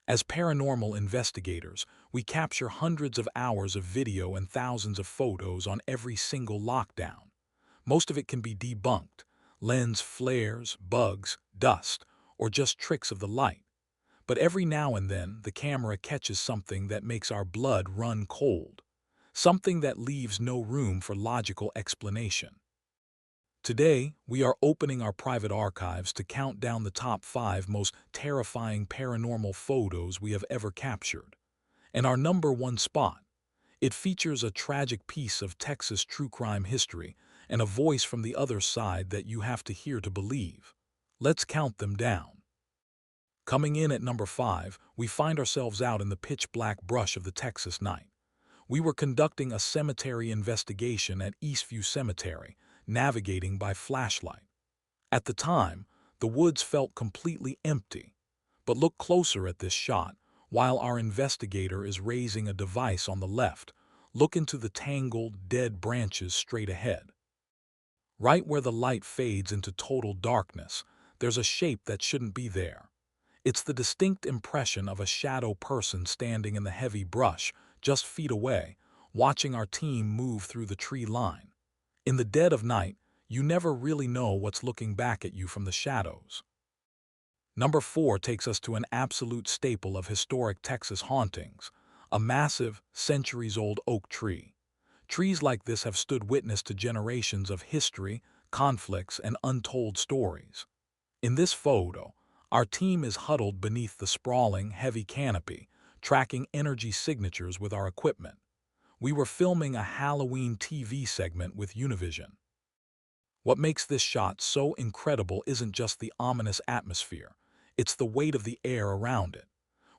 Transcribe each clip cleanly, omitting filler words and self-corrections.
As paranormal investigators, we capture hundreds of hours of video and thousands of photos on every single lockdown. Most of it can be debunked: lens flares, bugs, dust, or just tricks of the light. But every now and then, the camera catches something that makes our blood run cold, something that leaves no room for logical explanation. Today, we are opening our private archives to count down the top 5 most terrifying paranormal photos we have ever captured. And our number one spot, it features a tragic piece of Texas true crime history and a voice from the other side that you have to hear to believe. Let's count them down. Coming in at number 5, we find ourselves out in the pitch-black brush of the Texas night. We were conducting a cemetery investigation at Eastview Cemetery, navigating by flashlight. At the time, the woods felt completely empty. But look closer at this shot. While our investigator is raising a device on the left, look into the tangled, dead branches straight ahead. Right where the light fades into total darkness, there's a shape that shouldn't be there. It's the distinct impression of a shadow person standing in the heavy brush just feet away, watching our team move through the tree line. In the dead of night, you never really know what's looking back at you from the shadows. Number 4 takes us to an absolute staple of historic Texas hauntings: a massive, centuries-old oak tree. Trees like this have stood witness to generations of history, conflicts, and untold stories. In this photo, our team is huddled beneath the sprawling, heavy canopy, tracking energy signatures with our equipment. We were filming a Halloween TV segment with Univision. What makes this shot so incredible isn't just the ominous atmosphere, it's the weight of the air around it.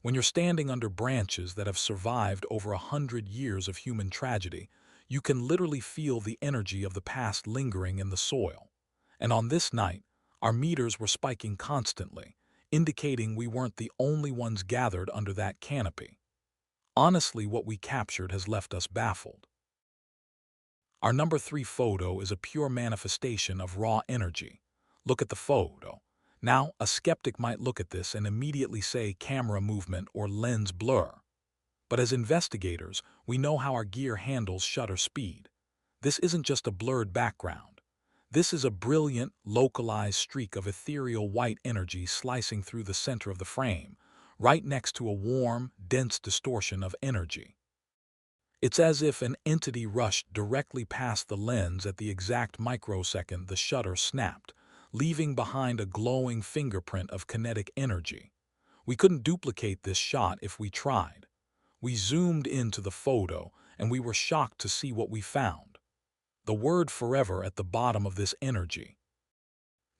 When you're standing under branches that have survived over 100 years of human tragedy, you can literally feel the energy of the past lingering in the soil. And on this night, our meters were spiking constantly, indicating we weren't the only ones gathered under that canopy. Honestly, what we captured has left us baffled. Our number 3 photo is a pure manifestation of raw energy. Look at the photo. Now, a skeptic might look at this and immediately say camera movement or lens blur. But as investigators, we know how our gear handles shutter speed. This isn't just a blurred background. This is a brilliant, localized streak of ethereal white energy slicing through the center of the frame, right next to a warm, dense distortion of energy. It's as if an entity rushed directly past the lens at the exact microsecond the shutter snapped, leaving behind a glowing fingerprint of kinetic energy. We couldn't duplicate this shot if we tried. We zoomed into the photo, and we were shocked to see what we found: the word forever at the bottom of this energy.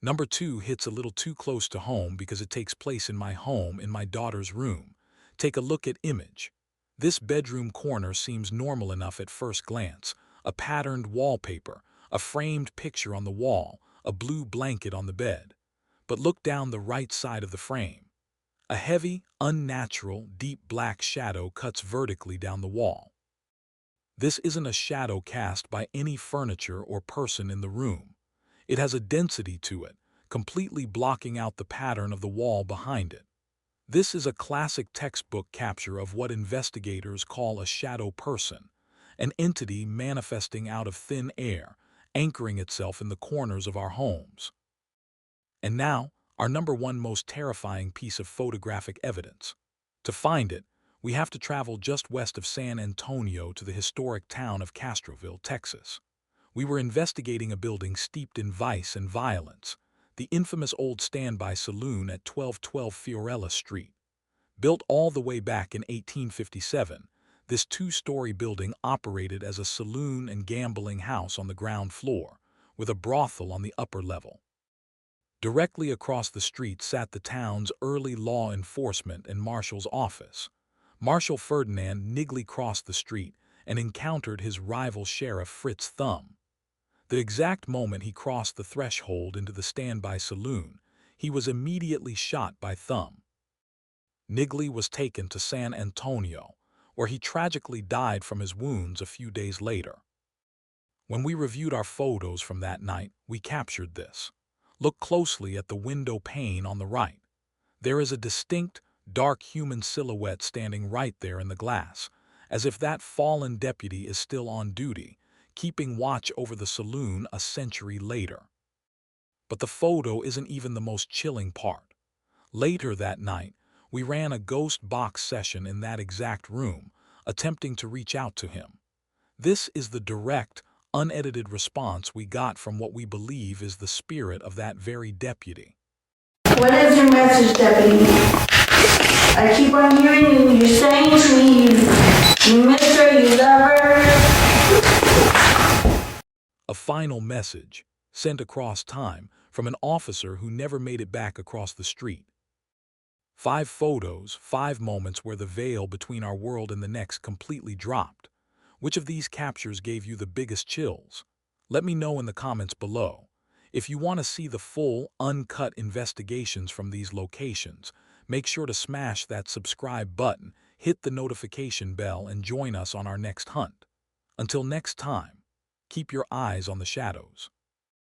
Number 2 hits a little too close to home because it takes place in my home, in my daughter's room. Take a look at image. This bedroom corner seems normal enough at first glance: a patterned wallpaper, a framed picture on the wall, a blue blanket on the bed. But look down the right side of the frame. A heavy, unnatural, deep black shadow cuts vertically down the wall. This isn't a shadow cast by any furniture or person in the room. It has a density to it, completely blocking out the pattern of the wall behind it. This is a classic textbook capture of what investigators call a shadow person, an entity manifesting out of thin air, anchoring itself in the corners of our homes. And now, our number 1 most terrifying piece of photographic evidence. To find it, we have to travel just west of San Antonio to the historic town of Castroville, Texas. We were investigating a building steeped in vice and violence, the infamous old standby saloon at 1212 Fiorella Street. Built all the way back in 1857, this 2-story building operated as a saloon and gambling house on the ground floor, with a brothel on the upper level. Directly across the street sat the town's early law enforcement and marshal's office. Marshal Ferdinand Nigley crossed the street and encountered his rival sheriff Fritz Thumb. The exact moment he crossed the threshold into the standby saloon, he was immediately shot by Thumb. Nigley was taken to San Antonio, where he tragically died from his wounds a few days later. When we reviewed our photos from that night, we captured this. Look closely at the window pane on the right. There is a distinct, dark human silhouette standing right there in the glass, as if that fallen deputy is still on duty, keeping watch over the saloon a century later. But the photo isn't even the most chilling part. Later that night, we ran a ghost box session in that exact room, attempting to reach out to him. This is the direct, unedited response we got from what we believe is the spirit of that very deputy. What is your message, deputy? I keep on hearing you. You're saying to me you miss her, you love her. A final message, sent across time from an officer who never made it back across the street. 5 photos, 5 moments where the veil between our world and the next completely dropped. Which of these captures gave you the biggest chills? Let me know in the comments below. If you want to see the full, uncut investigations from these locations, make sure to smash that subscribe button, hit the notification bell, and join us on our next hunt. Until next time, keep your eyes on the shadows.